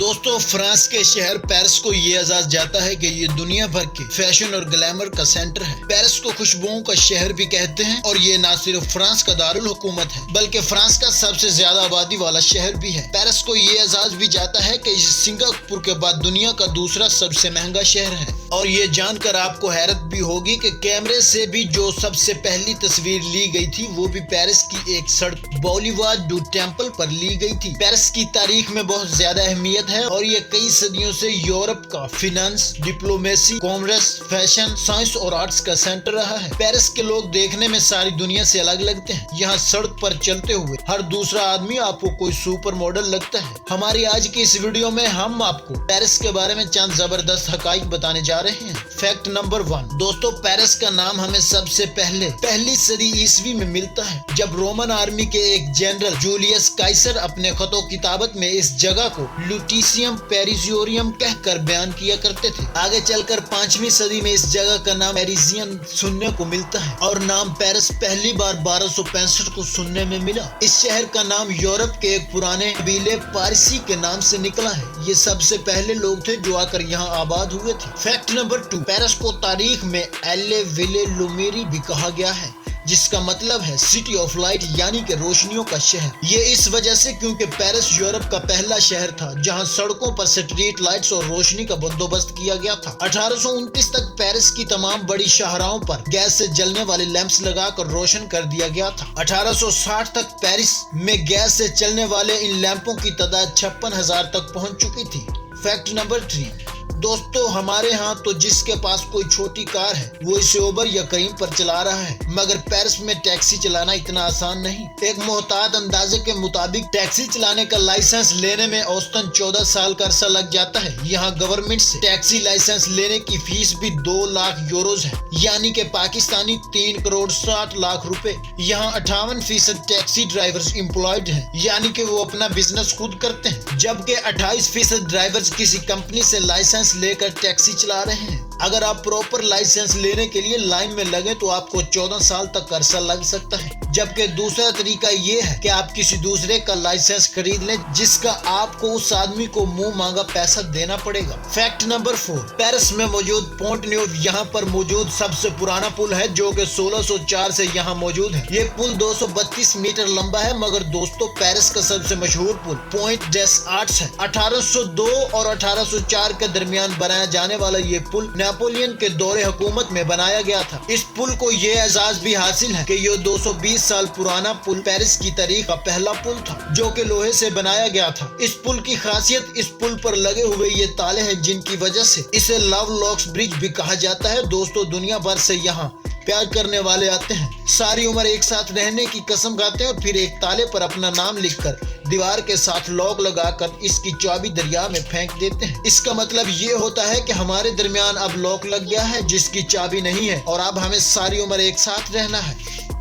दोस्तों, फ्रांस के शहर पेरिस को ये एजाज जाता है कि ये दुनिया भर के फैशन और ग्लैमर का सेंटर है। पेरिस को खुशबुओं का शहर भी कहते हैं और ये ना सिर्फ फ्रांस का दारुल हुकूमत है बल्कि फ्रांस का सबसे ज्यादा आबादी वाला शहर भी है। पेरिस को ये एजाज भी जाता है कि सिंगापुर के बाद दुनिया का दूसरा सबसे महंगा शहर है। और ये जानकर आपको हैरत भी होगी कि कैमरे से भी जो सबसे पहली तस्वीर ली गई थी वो भी पेरिस की एक सड़क बोलीवार डू टेम्पल पर ली गई थी। पेरिस की तारीख में बहुत ज्यादा अहमियत है और ये कई सदियों से यूरोप का finance, diplomacy, commerce, fashion, science और आर्ट्स का सेंटर रहा है। पेरिस के लोग देखने में सारी दुनिया से अलग लगते हैं। यहाँ सड़क पर चलते हुए हर दूसरा आदमी आपको कोई सुपर मॉडल लगता है। हमारी आज की इस वीडियो में हम आपको पेरिस के बारे में चंद जबरदस्त हकाइक बताने जा रहे हैं। Fact number 1। दोस्तों, पेरिस का नाम हमें सबसे पहले पहली सदी ईस्वी में मिलता है, जब रोमन आर्मी के एक जनरल जूलियस काइसर अपने खतो किताबत में इस जगह को लुटिसियम पेरिजियोरियम कहकर बयान किया करते थे। आगे चलकर 5वीं सदी में इस जगह का नाम पेरिजियन सुनने को मिलता है और नाम पेरिस पहली बार 1265 को सुनने में मिला। इस शहर का नाम यूरोप के एक पुराने कबीले पारसी के नाम से निकला है। ये सबसे पहले लोग थे जो आकर यहाँ आबाद हुए थे। Fact number 2। पेरिस को तारीख में एले विले लुमेरी भी कहा गया है, जिसका मतलब है सिटी ऑफ लाइट, यानी कि रोशनियों का शहर। ये इस वजह से क्योंकि पेरिस यूरोप का पहला शहर था जहां सड़कों पर स्ट्रीट लाइट्स और रोशनी का बंदोबस्त किया गया था। 1829 तक पेरिस की तमाम बड़ी शाहराओं पर गैस से जलने वाले लैंप्स लगाकर रोशन कर दिया गया था। 1860 तक पेरिस में गैस से चलने वाले इन लैंपों की तादाद 56,000 तक पहुंच चुकी थी। Fact number 3। दोस्तों, हमारे यहाँ तो जिसके पास कोई छोटी कार है वो इसे उबर या करीम पर चला रहा है, मगर पेरिस में टैक्सी चलाना इतना आसान नहीं। एक मोहतात अंदाजे के मुताबिक टैक्सी चलाने का लाइसेंस लेने में औसतन 14 साल का अरसा लग जाता है। यहाँ गवर्नमेंट से टैक्सी लाइसेंस लेने की फीस भी 2 लाख यूरोज है, यानी कि पाकिस्तानी 3 करोड़ 60 लाख रुपए। यहाँ 58% टैक्सी ड्राइवर्स एम्प्लॉयड हैं, यानी कि वो अपना बिजनेस खुद करते हैं, जबकि 28% ड्राइवर्स किसी कंपनी से लाइसेंस लेकर टैक्सी चला रहे हैं। अगर आप प्रॉपर लाइसेंस लेने के लिए लाइन में लगे तो आपको 14 साल तक अरसा लग सकता है, जबकि दूसरा तरीका ये है कि आप किसी दूसरे का लाइसेंस खरीद लें जिसका आपको उस आदमी को मुंह मांगा पैसा देना पड़ेगा। Fact number 4। पेरिस में मौजूद पोंट न्यूव यहाँ पर मौजूद सबसे पुराना पुल है जो कि 1604 से यहाँ मौजूद है। ये पुल 232 मीटर लंबा है, मगर दोस्तों पेरिस का सबसे मशहूर पुल पॉइंट डेस आर्ट्स है। 1802 और 1804 के दरमियान बनाया जाने वाला ये पुल नेपोलियन के दौरे हुकूमत में बनाया गया था। इस पुल को ये एजाज भी हासिल है कि ये 220 साल पुराना पुल पेरिस की तारीख का पहला पुल था जो कि लोहे से बनाया गया था। इस पुल की खासियत इस पुल पर लगे हुए ये ताले हैं जिनकी वजह से इसे लव लॉक्स ब्रिज भी कहा जाता है। दोस्तों, दुनिया भर से यहाँ प्यार करने वाले आते हैं, सारी उम्र एक साथ रहने की कसम खाते हैं और फिर एक ताले पर अपना नाम लिखकर दीवार के साथ लॉक लगाकर इसकी चाबी दरिया में फेंक देते हैं। इसका मतलब ये होता है कि हमारे दरमियान अब लॉक लग गया है जिसकी चाबी नहीं है और अब हमें सारी उम्र एक साथ रहना है।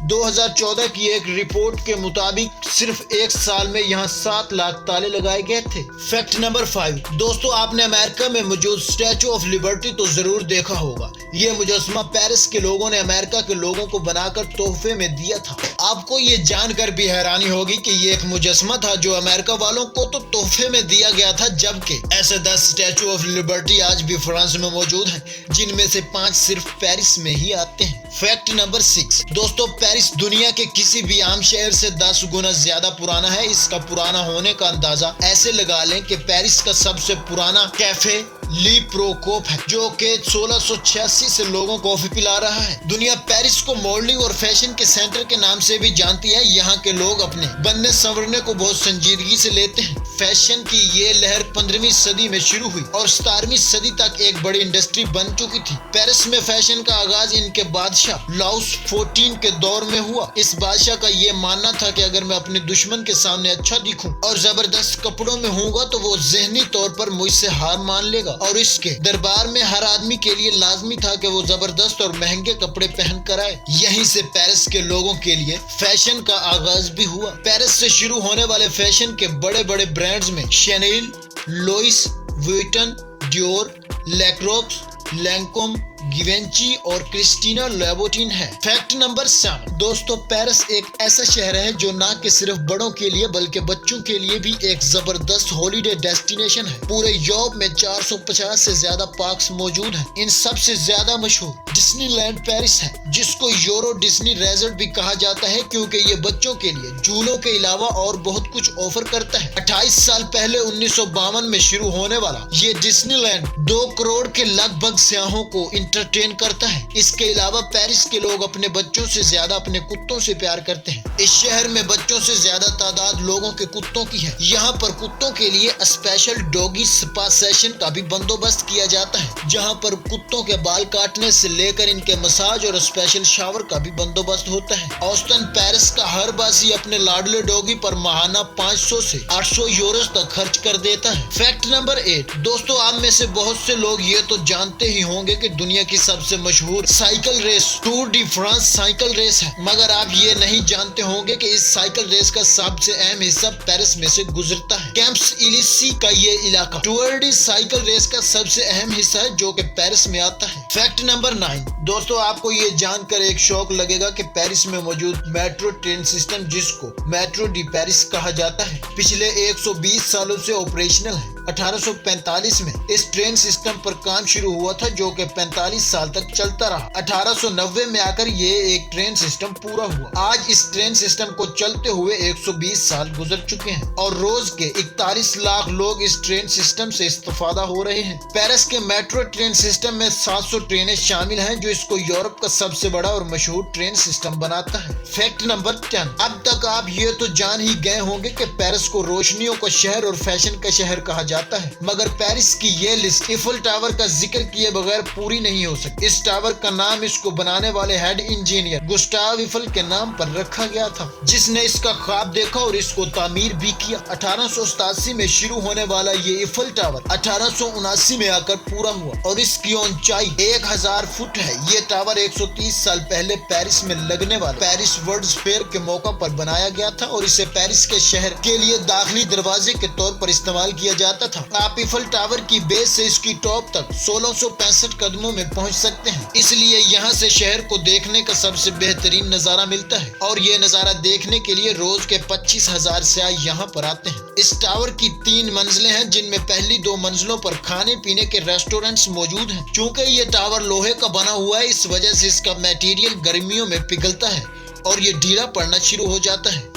2014 की एक रिपोर्ट के मुताबिक सिर्फ एक साल में यहाँ 7 लाख ताले लगाए गए थे। Fact number 5। दोस्तों, आपने अमेरिका में मौजूद स्टैचू ऑफ लिबर्टी तो जरूर देखा होगा। ये मुजस्समा पेरिस के लोगों ने अमेरिका के लोगों को बनाकर तोहफे में दिया था। आपको ये जानकर भी हैरानी होगी कि ये एक मुजस्समा था जो अमेरिका वालों को तो तोहफे में दिया गया था, जबकि ऐसे 10 स्टैचू ऑफ लिबर्टी आज भी फ्रांस में मौजूद हैं, जिनमें से 5 सिर्फ पेरिस में ही आते हैं। Fact number 6। दोस्तों, पेरिस दुनिया के किसी भी आम शहर से 10 गुना ज्यादा पुराना है। इसका पुराना होने का अंदाजा ऐसे लगा लें कि पेरिस का सबसे पुराना कैफे ली प्रोकोप है जो कि 1686 से लोगों को कॉफी पिला रहा है। दुनिया पेरिस को मॉडलिंग और फैशन के सेंटर के नाम से भी जानती है। यहाँ के लोग अपने बनने संवरने को बहुत संजीदगी से लेते हैं। फैशन की ये लहर 15वीं सदी में शुरू हुई और 17वीं सदी तक एक बड़ी इंडस्ट्री बन चुकी थी। पेरिस में फैशन का आगाज इनके बादशाह लाउस 14 के दौर में हुआ। इस बादशाह का ये मानना था कि अगर मैं अपने दुश्मन के सामने अच्छा दिखूं और जबरदस्त कपड़ों में हूँगा तो वो ज़हनी तौर पर मुझसे हार मान लेगा, और इसके दरबार में हर आदमी के लिए लाजमी था कि वो जबरदस्त और महंगे कपड़े पहन कर आए। यहीं से पेरिस के लोगों के लिए फैशन का आगाज भी हुआ। पेरिस से शुरू होने वाले फैशन के बड़े बड़े ब्रांड्स में Chanel, Louis Vuitton, Dior, Lacroix, Lancome, Givenchy और क्रिस्टीना लोबोटिन है। फैक्ट नंबर 7 दोस्तों, पेरिस एक ऐसा शहर है जो न कि सिर्फ बड़ों के लिए बल्कि बच्चों के लिए भी एक जबरदस्त हॉलीडे डेस्टिनेशन है। पूरे यूरोप में 450 से ज्यादा पार्क्स मौजूद हैं। इन सबसे ज्यादा मशहूर डिज्नीलैंड पेरिस है, जिसको यूरो डिज्नी रेजर्ट भी कहा जाता है क्योंकि ये बच्चों के लिए झूलों के अलावा और बहुत कुछ ऑफर करता है। 28 साल पहले 1952 में शुरू होने वाला ये डिज्नीलैंड 2 करोड़ के लगभग सयाहों को इंटरटेन करता है। इसके अलावा पेरिस के लोग अपने बच्चों से ज्यादा अपने कुत्तों से प्यार करते हैं। इस शहर में बच्चों से ज्यादा तादाद लोगों के कुत्तों की है। यहाँ पर कुत्तों के लिए स्पेशल डॉगी स्पा सेशन का भी बंदोबस्त किया जाता है, जहाँ पर कुत्तों के बाल काटने से लेकर इनके मसाज और स्पेशल शावर का भी बंदोबस्त होता है। औसतन पेरिस का हर बासी अपने लाडले डॉगी पर माहाना 500 से 800 यूरो तक खर्च कर देता है। फैक्ट नंबर 8 दोस्तों, आप में से बहुत से लोग ये तो जानते ही होंगे कि दुनिया की सबसे मशहूर cycle race Tour de France cycle race है, मगर आप ये नहीं जानते होंगे कि इस साइकिल रेस का सबसे अहम हिस्सा पेरिस में से गुजरता है। कैंप्स इलिसी का ये इलाका टूर डी साइकिल रेस का सबसे अहम हिस्सा है जो कि पेरिस में आता है। फैक्ट नंबर 9 दोस्तों, आपको ये जानकर एक शौक लगेगा कि पेरिस में मौजूद मेट्रो ट्रेन सिस्टम, जिसको मेट्रो डी पेरिस कहा जाता है, पिछले 120 सालों से ऑपरेशनल है। 1845 में इस ट्रेन सिस्टम पर काम शुरू हुआ था जो कि 45 साल तक चलता रहा। 1890 में आकर ये एक ट्रेन सिस्टम पूरा हुआ। आज इस ट्रेन सिस्टम को चलते हुए 120 साल गुजर चुके हैं और रोज के 41 लाख लोग इस ट्रेन सिस्टम से इस्तेफादा हो रहे हैं। पेरिस के मेट्रो ट्रेन सिस्टम में 700 ट्रेनें शामिल हैं, जो इसको यूरोप का सबसे बड़ा और मशहूर ट्रेन सिस्टम बनाता है। फैक्ट नंबर 10 अब तक आप ये तो जान ही गए होंगे कि पेरिस को रोशनियों का शहर और फैशन का शहर कहा जाता है, मगर पेरिस की ये लिस्ट इफल टावर का जिक्र किए बगैर पूरी नहीं हो सकती। इस टावर का नाम इसको बनाने वाले हेड इंजीनियर गुस्टाव इफल के नाम पर रखा गया था, जिसने इसका ख्वाब देखा और इसको तामीर भी किया। 1887 में शुरू होने वाला ये इफल टावर 1879 में आकर पूरा हुआ और इसकी ऊंचाई 1000 फुट है। ये टावर 130 साल पहले पेरिस में लगने वाले पेरिस वर्ल्ड्स फेयर के मौका पर बनाया गया था और इसे पेरिस के शहर के लिए दाखिली दरवाजे के तौर पर इस्तेमाल किया जाता था। आप इफल टावर की बेस से इसकी टॉप तक 1665 कदमों में पहुंच सकते हैं, इसलिए यहाँ से शहर को देखने का सबसे बेहतरीन नजारा मिलता है और ये नजारा देखने के लिए रोज के 25,000 सयाह यहाँ पर आते हैं। इस टावर की 3 मंजिलें हैं, जिनमें पहली 2 मंजिलों पर खाने पीने के रेस्टोरेंट्स मौजूद हैं। चूंकि ये टावर लोहे का बना हुआ है, इस वजह से इसका मटेरियल गर्मियों में पिघलता है और ये ढीला पड़ना शुरू हो जाता है।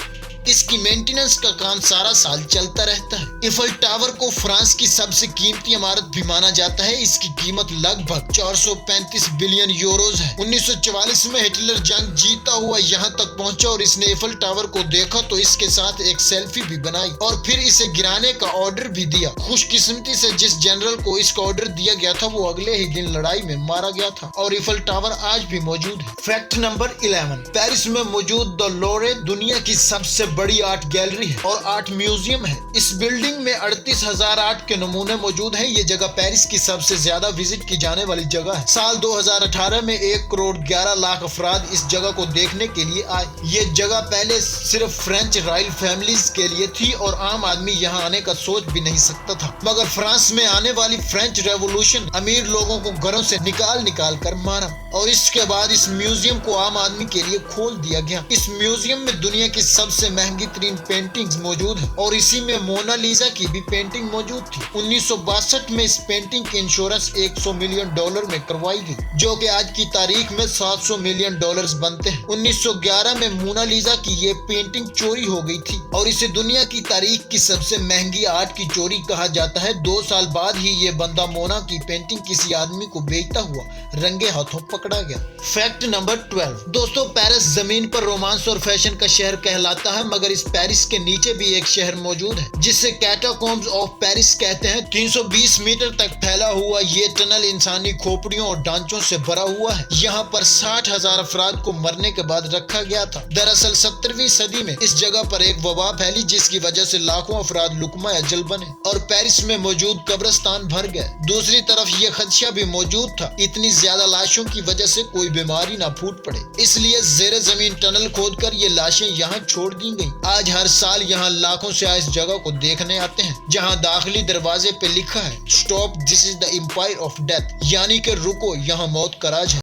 इसकी मेंटेनेंस का काम सारा साल चलता रहता है। इफल टावर को फ्रांस की सबसे कीमती इमारत भी माना जाता है। इसकी कीमत लगभग 435 बिलियन यूरोज है। 1944 में हिटलर जंग जीता हुआ यहाँ तक पहुंचा और इसने इफल टावर को देखा तो इसके साथ एक सेल्फी भी बनाई और फिर इसे गिराने का ऑर्डर भी दिया। खुशकिस्मती से जिस जनरल को इसका ऑर्डर दिया गया था वो अगले ही दिन लड़ाई में मारा गया था और इफल टावर आज भी मौजूद है। फैक्ट नंबर 11 पेरिस में मौजूद द लोरे दुनिया की सबसे बड़ी आर्ट गैलरी है और आर्ट म्यूजियम है। इस बिल्डिंग में 38,000 आर्ट के नमूने मौजूद हैं। ये जगह पेरिस की सबसे ज्यादा विजिट की जाने वाली जगह है। साल 2018 में 1 करोड़ 11 लाख अफराद इस जगह को देखने के लिए आए। ये जगह पहले सिर्फ फ्रेंच रॉयल फैमिलीज के लिए थी और आम आदमी यहाँ आने का सोच भी नहीं सकता था, मगर फ्रांस में आने वाली फ्रेंच रेवोल्यूशन अमीर लोगों को घरों से निकाल कर मारा और इसके बाद इस म्यूजियम को आम आदमी के लिए खोल दिया गया। इस म्यूजियम में दुनिया की सबसे महंगी तरीन पेंटिंग्स मौजूद है और इसी में मोनालिसा की भी पेंटिंग मौजूद थी। 1962 में इस पेंटिंग की इंश्योरेंस $100 मिलियन में करवाई गई, जो कि आज की तारीख में $700 मिलियन बनते हैं। 1911 में मोनालिसा की ये पेंटिंग चोरी हो गई थी और इसे दुनिया की तारीख की सबसे महंगी आर्ट की चोरी कहा जाता है। 2 साल बाद ही ये बंदा मोना की पेंटिंग किसी आदमी को बेचता हुआ रंगे हाथों पकड़ा गया। फैक्ट नंबर 12 दोस्तों, पेरिस जमीन पर रोमांस और फैशन का शहर कहलाता है, मगर इस पेरिस के नीचे भी एक शहर मौजूद है जिसे कैटाकोम्ब्स ऑफ पेरिस कहते हैं। 320 मीटर तक फैला हुआ ये टनल इंसानी खोपड़ियों और ढांचों से भरा हुआ है। यहाँ पर 60,000 अफराद को मरने के बाद रखा गया था। दरअसल 17वीं सदी में इस जगह पर एक वबा फैली जिसकी वजह से लाखों अफराद लुकमा अजल बने और पेरिस में मौजूद कब्रिस्तान भर गए। दूसरी तरफ ये खदशा भी मौजूद था, इतनी ज्यादा लाशों की वजह से कोई बीमारी ना फूट पड़े, इसलिए जेर जमीन टनल खोदकर ये लाशें यहाँ छोड़ दी गई। گئی۔ آج ہر سال یہاں لاکھوں سیاح اس جگہ کو دیکھنے آتے ہیں، جہاں داخلی دروازے پہ لکھا ہے "Stop, this is the empire of death"، یعنی کہ رکو، یہاں موت کا راج ہے۔